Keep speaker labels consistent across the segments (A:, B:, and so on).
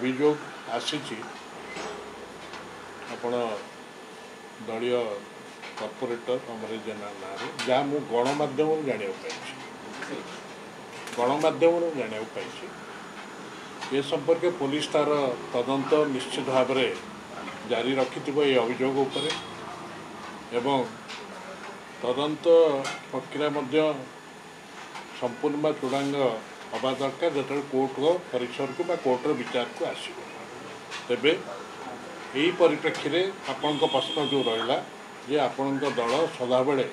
A: अभियोग आसी आपण दलीय कॉर्पोरेटर अमर जेना ना जहाँ मु गणमाध्यम जाना गणमाध्यम जाना ये संपर्क पुलिस तार तदंत निश्चित भाव में जारी रखि ये अभियोग उपर एवं तदंत प्रक्रिया संपूर्ण चूड़ांग हवा दरकार जो कोर्ट परिसर को कोर्टर विचार को आसो तेबे यही परिप्रेक्षी में आपण प्रश्न जो रहा जे आपण दल सदाबले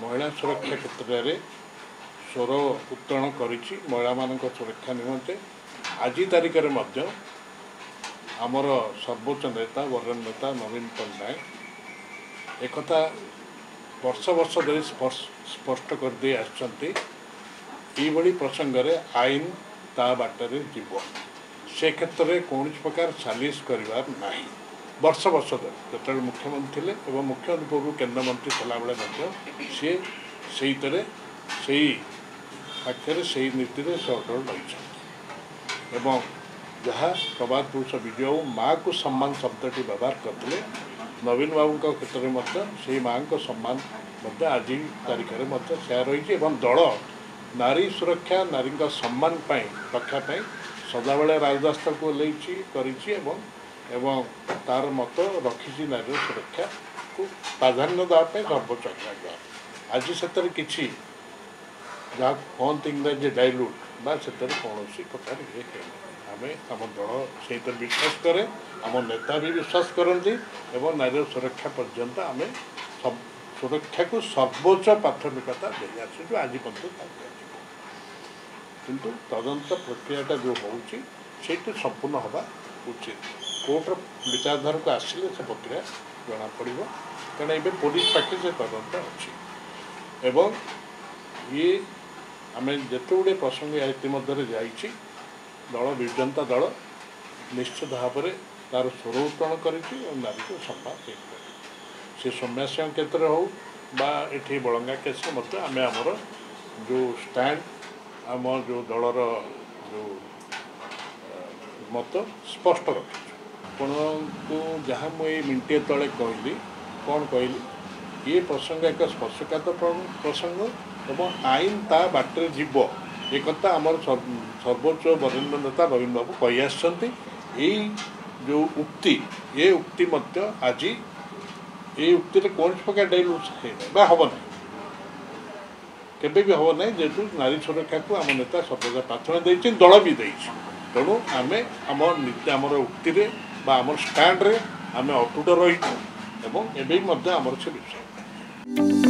A: महिला सुरक्षा क्षेत्र में स्वर उत्तोलन करिछि महिला मान सुरक्षा निमंते आज तारिख में आमर सर्वोच्च नेता वरिष्ठ नेता नवीन पट्टनायक एक वर्ष वर्ष धरी स्पष्ट कर दे आसछन्ति प्रसंग में आईन ता बाटर जीव से क्षेत्र में कौन प्रकार सालिश करिवार नाही वर्ष वर्ष धरी जो मुख्यमंत्री थे और मुख्यमंत्री पूर्व केन्द्रमंत्री थला बेले सी से पाखे से नीति से अटल रही जहाँ प्रभात पुरुष विजय माँ को सम्मान शब्दटी व्यवहार करते नवीन बाबू क्षेत्र में से माँ को सम्मान आज तारीख में से रही दल नारी सुरक्षा नारी सम्मान रक्षापी सदाबले राजरास्ता को एवं तार मत रखी नारी सुरक्षा को प्राधान्य देवाई सर्वोच्च अदालत आज से किसी जहाँ कहते इंग्राजी डाइल्यूट बा से कौन प्रकार ये आम आम दल से विश्वास करे आम नेता भी विश्वास करती एवं नारी सुरक्षा पर्यंत आम सुरक्षा को सर्वोच्च प्राथमिकता दे आसु आज पर्यटन किंतु तदंत प्रक्रियाटा जो होची संपूर्ण हवा उचित कोर्ट विचारधारा को आसिले से प्रक्रिया जना पड़ कारण ये पुलिस पाखे से तदंत अच्छी एवं ये आम जिते गुड़े प्रसंग इतिमध्य जाइए दल विजंता दल निश्चित भाव में तार स्वर उत्तोलन कर नारी को सम्मान से सौम्या सिंह क्षेत्र हो ये बलंगा केस आम आमर जो स्टैंड आम जो दलर जो मत स्पष्ट रखी आपण को जहाँ मुझे मिनटे तले कहली कौन कहली ये प्रसंग एक स्पर्शकातर प्रसंग एवं आईन ता बाटर जीव एक आमर सर्वोच्च वरिष्ठ नेता नवीन बाबू कही आसछन्ति जो उक्ति ये उक्ति आज ये उक्ति कौन प्रकार डाइल्यूट हम ना केबे भी हम ना जेहेतु नारी सुरक्षा को आम नेता सर्वदा प्रार्थना देती दल भी देती तेणु आम आम उक्ति आम स्टैंड रे आम अटूट रही एवं एवं से विषय।